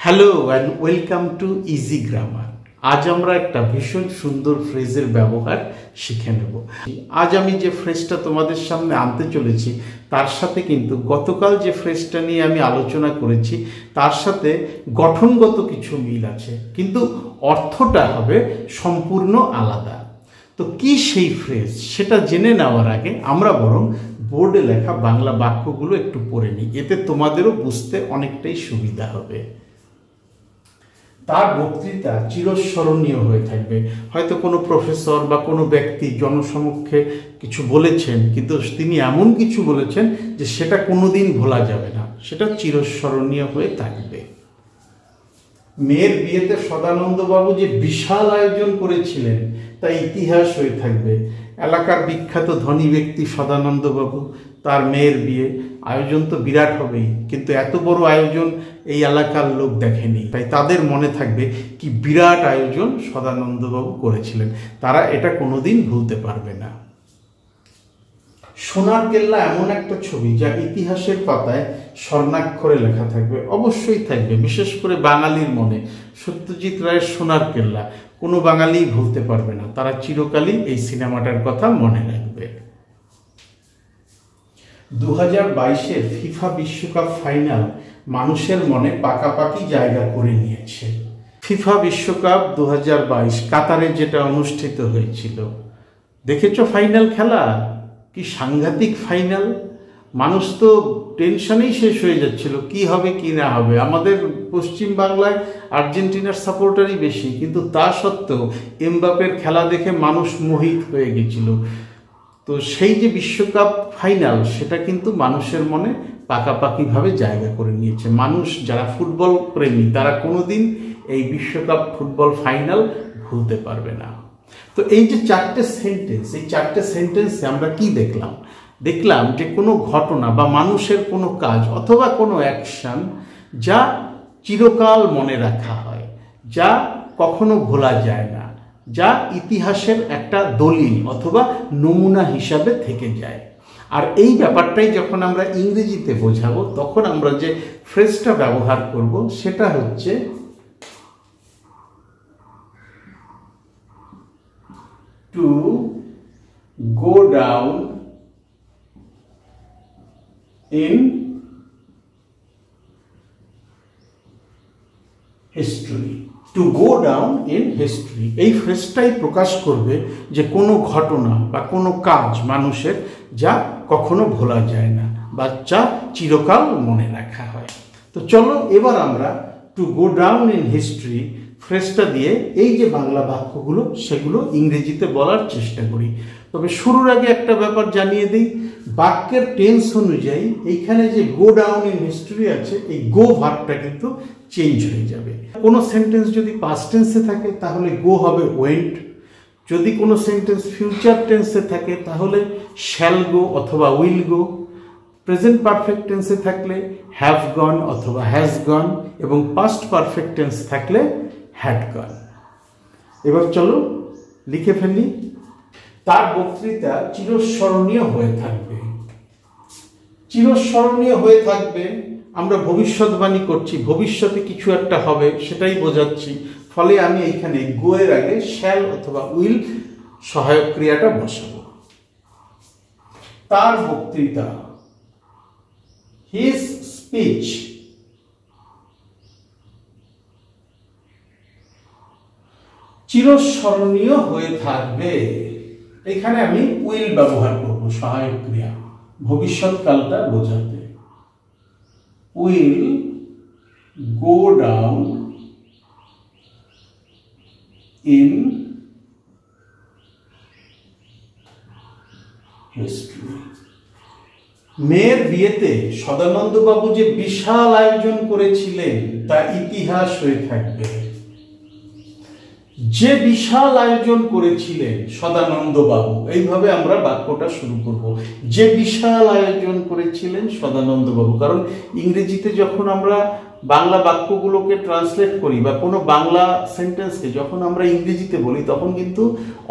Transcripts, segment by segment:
Hello and welcome to easy grammar. আজ আমরা একটা ভীষণ সুন্দর ফ্রেজের ব্যবহার শিখে নেব। আজ আমি যে ফ্রেজটা তোমাদের সামনে আনতে চলেছি তার সাথে কিন্তু গতকাল যে ফ্রেজটা নিয়ে আমি আলোচনা করেছি তার সাথে গঠনগত কিছু মিল আছে, কিন্তু অর্থটা হবে সম্পূর্ণ আলাদা। তো কি সেই ফ্রেজ সেটা জেনে নেওয়ার আগে আমরা বরং বোর্ডে লেখা বাংলা বাক্যগুলো একটু পড়ে নিই, এতে তোমাদেরও বুঝতে অনেকটাই সুবিধা হবে। তার বক্তৃতা চিরস্মরণীয় হয়ে থাকবে। হয়তো কোনো প্রফেসর বা কোনো ব্যক্তি জনসমক্ষে কিছু বলেছেন, কিন্তু তিনি এমন কিছু বলেছেন যে সেটা কোনোদিন ভোলা যাবে না, সেটা চিরস্মরণীয় হয়ে থাকবে। মেয়ের বিয়েতে সদানন্দবাবু যে বিশাল আয়োজন করেছিলেন তা ইতিহাস হয়ে থাকবে। এলাকার বিখ্যাত ধনী ব্যক্তি সদানন্দবাবু, তার মেয়ের বিয়ে, আয়োজন তো বিরাট হবেই, কিন্তু এত বড় আয়োজন এই এলাকার লোক দেখেনি, তাই তাদের মনে থাকবে কি বিরাট আয়োজন সদানন্দবাবু করেছিলেন, তারা এটা কোনোদিন ভুলতে পারবে না। সোনার কেল্লা এমন একটা ছবি যা ইতিহাসের পাতায় স্বর্ণাক্ষরে লেখা থাকবে, অবশ্যই থাকবে, বিশেষ করে বাঙালির মনে। সত্যজিৎ রায়ের সোনার কেল্লা কোনো বাঙালি ভুলতে পারবে না, তারা চিরকালই এই সিনেমাটার কথা মনে রাখবে। 2022-এর ফিফা বিশ্বকাপ ফাইনাল মানুষের মনে পাকাপাকি জায়গা করে নিয়েছে। ফিফা বিশ্বকাপ 2022 কাতারে যেটা অনুষ্ঠিত হয়েছিল, দেখেছো ফাইনাল খেলা? কি সাংঘাতিক ফাইনাল! মানুষ তো টেনশনেই শেষ হয়ে যাচ্ছিল, কি হবে কি না হবে। আমাদের পশ্চিম বাংলায় আর্জেন্টিনার সাপোর্টারই বেশি, কিন্তু তা সত্ত্বেও এমবাপের খেলা দেখে মানুষ মোহিত হয়ে গেছিল। তো সেই যে বিশ্বকাপ ফাইনাল, সেটা কিন্তু মানুষের মনে পাকাপাকিভাবে জায়গা করে নিয়েছে। মানুষ যারা ফুটবল প্রেমী তারা কোনোদিন এই বিশ্বকাপ ফুটবল ফাইনাল ভুলতে পারবে না। তো এই যে চারটে সেন্টেন্স, এই চারটে সেন্টেন্সে আমরা কি দেখলাম যে কোনো ঘটনা বা মানুষের কোনো কাজ অথবা কোনো অ্যাকশন যা চিরকাল মনে রাখা হয়, যা কখনো ভোলা যায় না, যা ইতিহাসের একটা দলিল অথবা নমুনা হিসাবে থেকে যায়। আর এই ব্যাপারটাই যখন আমরা ইংরেজিতে বোঝাবো তখন আমরা যে ফ্রেজটা ব্যবহার করব সেটা হচ্ছে two go down in history. Two go down in history এই ফ্রেজটাই প্রকাশ করবে যে কোনো ঘটনা বা কোনো কাজ মানুষের যা কখনো ভোলা যায় না বা যা চিরকাল মনে রাখা হয়। তো চলো এবার আমরা to go down in history ফ্রেজটা দিয়ে এই যে বাংলা বাক্যগুলো সেগুলো ইংরেজিতে বলার চেষ্টা করি। তবে শুরুর আগে একটা ব্যাপার জানিয়ে দিই, বাক্যের টেন্স অনুযায়ী এইখানে যে গো ডাউন ইন হিস্ট্রি আছে, এই গো ভার্বটা কিন্তু চেঞ্জ হয়ে যাবে। কোনো সেন্টেন্স যদি পাস্ট টেন্সে থাকে তাহলে গো হবে ওয়েন্ট, যদি কোনো সেন্টেন্স ফিউচার টেন্সে থাকে তাহলে শ্যাল গো অথবা উইল গো, প্রেজেন্ট পারফেক্ট টেন্সে থাকলে হ্যাভ গন অথবা হ্যাজ গন, এবং পাস্ট পারফেক্ট টেন্স থাকলে হ্যাড গন। এবার চলো লিখে ফেলি। তার বক্তৃতা চিরস্মরণীয় হয়ে থাকবে। চিরস্মরণীয় হয়ে থাকবে, আমরা ভবিষ্যৎবাণী করছি, ভবিষ্যতে কিছু একটা হবে সেটাই বোঝাচ্ছি, ফলে আমি এইখানে গো এর আগে শ্যাল অথবা উইল সহায়ক ক্রিয়াটা বসাবো। তার বক্তৃতা, হিজ স্পিচ, চিরস্মরণীয় হয়ে থাকবে। এখানে আমি উইল ব্যবহার করব সহায়ক ক্রিয়া ভবিষ্যৎকালটা বোঝাতে। Will go down in history. মেয়ের বিয়েতে সদানন্দবাবু যে বিশাল আয়োজন করেছিলেন তা ইতিহাস হয়ে থাকবে। যে বিশাল আয়োজন করেছিলেন সদানন্দবাবু, এইভাবে আমরা বাক্যটা শুরু করব, যে বিশাল আয়োজন করেছিলেন সদানন্দবাবু। কারণ ইংরেজিতে যখন আমরা বাংলা বাক্যগুলোকে ট্রান্সলেট করি বা কোনো বাংলা সেন্টেন্সকে যখন আমরা ইংরেজিতে বলি তখন কিন্তু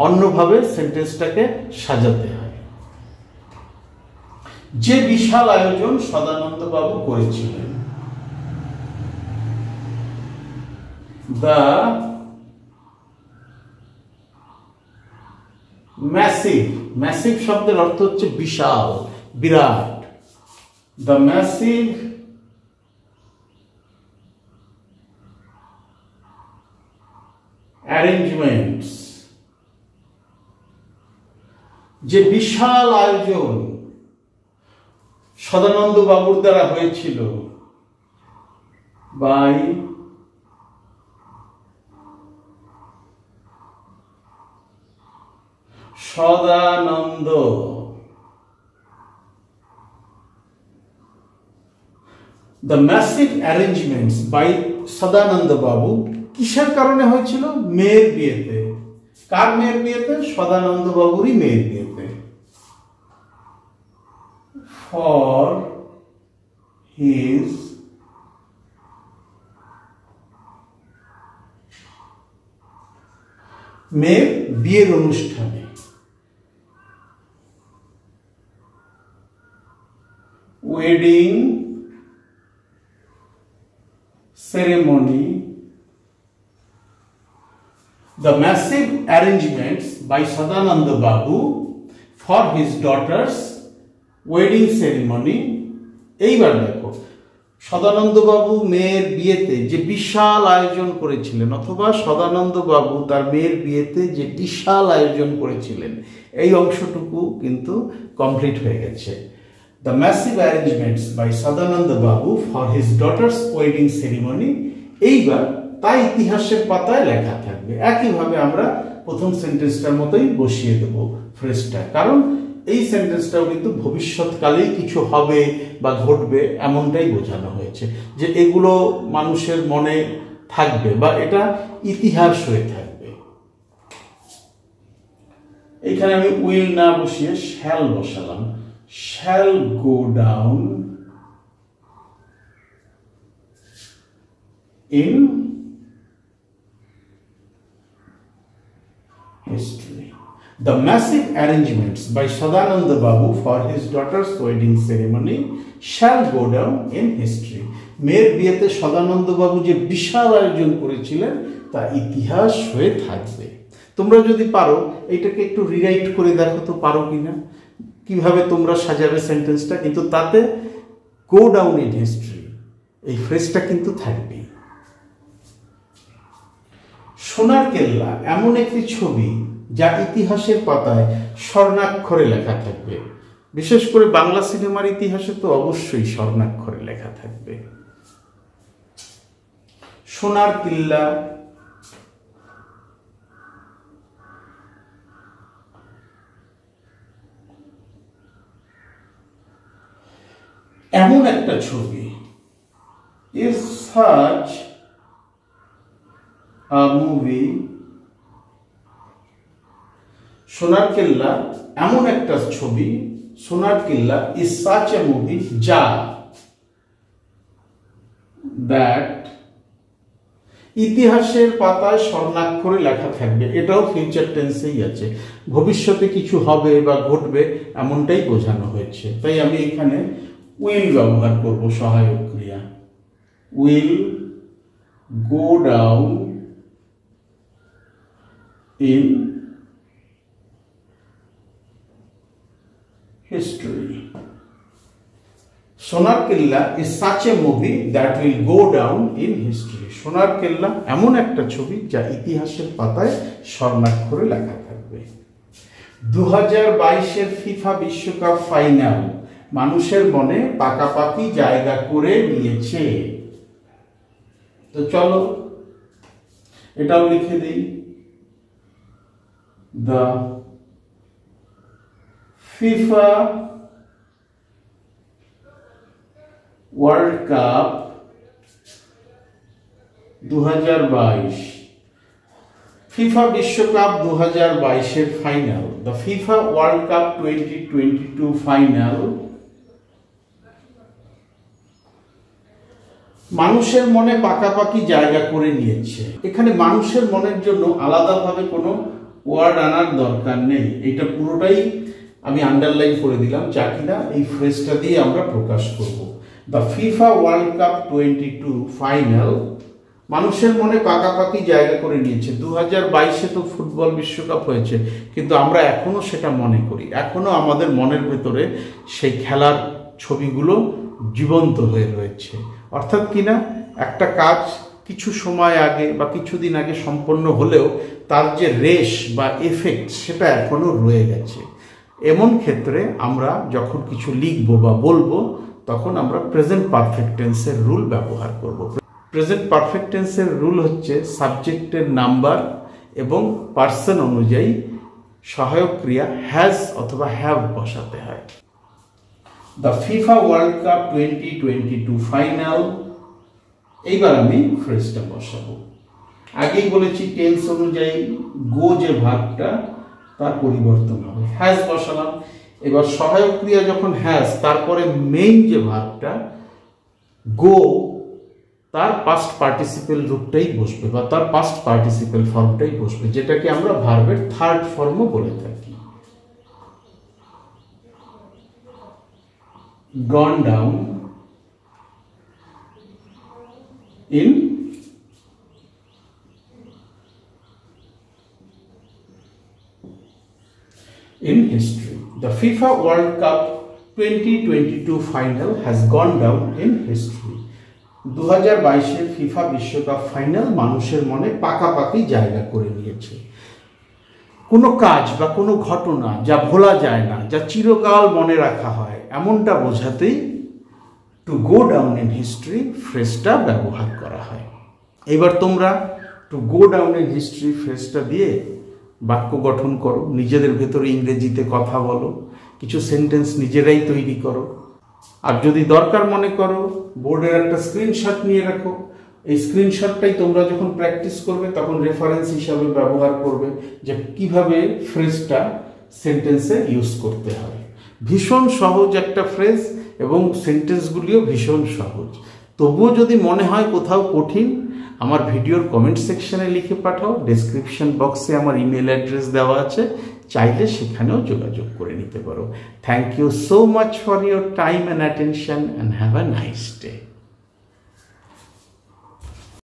অন্যভাবে সেন্টেন্সটাকে সাজাতে হয়। যে বিশাল আয়োজন সদানন্দবাবু করেছিলেন। দ্য ম্যাসিভ, ম্যাসিভ শব্দের অর্থ হচ্ছে বিশাল, বিরাট। দ্য ম্যাসিভ অ্যারেঞ্জমেন্টস, যে বিশাল আয়োজন সদানন্দ বাবুর দ্বারা হয়েছিল, by Sadananda, the massive arrangements by Sadananda বাবু কিসের কারণে হয়েছিল? মেয়ের বিয়েতে। কার মেয়ের বিয়েতে? সদানন্দ বাবুরই মেয়ের বিয়েতে। ফর হিজ মেয়ের বিয়ের অনুষ্ঠানে wedding ceremony, the massive arrangements by Sadananda Babu for his daughter's wedding ceremony। এইবার দেখো, সদানন্দ বাবু মেয়ের বিয়েতে যে বিশাল আয়োজন করেছিলেন, অথবা সদানন্দ বাবু তার মেয়ের বিয়েতে যে বিশাল আয়োজন করেছিলেন, এই অংশটুকু কিন্তু কমপ্লিট হয়ে গেছে। The massive arrangements by Sadananda Babu for his daughter's wedding ceremony, এইবার তা ইতিহাসের পাতায় লেখা থাকবে। একইভাবে আমরা প্রথম সেন্টেন্সটার মতোই বসিয়ে দেব ফ্রেজটা, কারণ এই সেন্টেন্সটাও কিন্তু ভবিষ্যৎকালেই কিছু হবে বা ঘটবে এমনটাই বোঝানো হয়েছে, যে এগুলো মানুষের মনে থাকবে বা এটা ইতিহাস হয়ে থাকবে। এইখানে আমি উইল না বসিয়ে শ্যাল বসালাম। Shall go down in history. The massive arrangements by Sadananda Babu for his daughter's wedding ceremony shall go down in history. মেয়ের বিয়েতে সদানন্দ বাবু যে বিশাল আয়োজন করেছিলেন তা ইতিহাস হয়ে থাকবে। তোমরা যদি পারো এইটাকে একটু রিরাইট করে দেখো তো পারো কিনা, কিভাবে তোমরা সাজাবে সেন্টেন্সটা, কিন্তু তাতে গো ডাউন ইন হিস্ট্রি এই ফ্রেজটা কিন্তু থাকবে। সোনার কেল্লা এমন একটি ছবি যা ইতিহাসের পাতায় স্বর্ণাক্ষরে লেখা থাকবে। বিশেষ করে বাংলা সিনেমার ইতিহাসে তো অবশ্যই স্বর্ণাক্ষরে লেখা থাকবে। সোনার কেল্লা এমন একটা ছবি, is such a movie, সোনার কেল্লা এমন একটা ছবি, সোনার কেল্লা is such a movie যা that ইতিহাসের পাতায় স্বর্ণাক্ষরে লেখা থাকবে। এটাও ফিউচার টেন্সেই আছে, ভবিষ্যতে কিছু হবে বা ঘটবে এমনটাই বোঝানো হয়েছে। তাই আমি এখানে উইল ব্যবহার করব সহায়ক ক্রিয়া। Will go down in history. Sonar Kella is such a movie that will go down in history. Sonar Kella এমন একটা ছবি যা ইতিহাসের পাতায় স্বর্ণাক্ষরে লেখা থাকবে। 2022-এর ফিফা বিশ্বকাপ ফাইনাল মানুষের মনে পাকাপাকি জায়গা করে নিয়েছে। তো চলো এটাও লিখে দিই। The FIFA World Cup 2022, FIFA বিশ্বকাপ 2022-এর final, the FIFA World Cup 2022 final মানুষের মনে পাকাপাকি জায়গা করে নিয়েছে। এখানে মানুষের মনের জন্য আলাদাভাবে কোনো ওয়ার্ড আনার দরকার নেই, এটা পুরোটাই আমি আন্ডারলাইন করে দিলাম, যা কিনা এই ফ্রেজটা দিয়ে আমরা প্রকাশ করব। The FIFA World Cup 2022 final মানুষের মনে পাকাপাকি জায়গা করে নিয়েছে। 2022-এ তো ফুটবল বিশ্বকাপ হয়েছে, কিন্তু আমরা এখনো সেটা মনে করি, এখনো আমাদের মনের ভেতরে সেই খেলার ছবিগুলো জীবন্ত হয়ে রয়েছে। অর্থাৎ কিনা, একটা কাজ কিছু সময় আগে বা কিছুদিন আগে সম্পন্ন হলেও তার যে রেশ বা এফেক্ট সেটা এখনো রয়ে গেছে। এমন ক্ষেত্রে আমরা যখন কিছু লিখবো বা বলবো, তখন আমরা প্রেজেন্ট পারফেক্ট টেন্সের রুল ব্যবহার করব। প্রেজেন্ট পারফেক্ট টেন্সের রুল হচ্ছে সাবজেক্টের নাম্বার এবং পার্সন অনুযায়ী সহায়ক ক্রিয়া হ্যাজ অথবা হ্যাভ বসাতে হয়। The FIFA World Cup 2022 final, এইবার আমি ফ্রেজটা বসাবো। আগেই বলেছি টেন্স অনুযায়ী গো যে ভার্বটা তার পরিবর্তন হবে, হ্যাজ বসালাম। এবার সহায়ক ক্রিয়া যখন হ্যাজ, তারপরে মেইন যে ভার্বটা গো, তার পাস্ট পার্টিসিপেল রূপটাই বসবে বা তার পাস্ট পার্টিসিপেল ফর্মটাই বসবে, যেটাকে আমরা ভার্বের থার্ড ফর্মও বলে থাকি। গন down in history. The FIFA World Cup 2022 final has gone down in history. 2022-এর ফিফা বিশ্বকাপ ফাইনাল মানুষের মনে পাকাপাকি জায়গা করে নিয়েছে। কোনো কাজ বা কোনো ঘটনা যা ভোলা যায় না, যা চিরকাল মনে রাখা হয়, এমনটা বোঝাতেই to go down in history ফ্রেজটা ব্যবহার করা হয়। এবার তোমরা to go down in history ফ্রেজটা দিয়ে বাক্য গঠন করো, নিজেদের ভেতরে ইংরেজিতে কথা বলো, কিছু সেন্টেন্স নিজেরাই তৈরি করো। আর যদি দরকার মনে করো, বোর্ডের একটা স্ক্রিনশট নিয়ে রাখো। এই স্ক্রিনশটটাই তোমরা যখন প্র্যাকটিস করবে তখন রেফারেন্স হিসাবে ব্যবহার করবে যে কিভাবে ফ্রেজটা সেন্টেন্সে ইউজ করতে হয়। ভীষণ সহজ একটা ফ্রেজ এবং সেন্টেন্সগুলিও ভীষণ সহজ। তবুও যদি মনে হয় কোথাও কঠিন, আমার ভিডিওর কমেন্ট সেকশনে লিখে পাঠাও। ডেসক্রিপশন বক্সে আমার ইমেল অ্যাড্রেস দেওয়া আছে, চাইলে সেখানেও যোগাযোগ করে নিতে পারো। Thank you so much for your time and attention and have a nice day.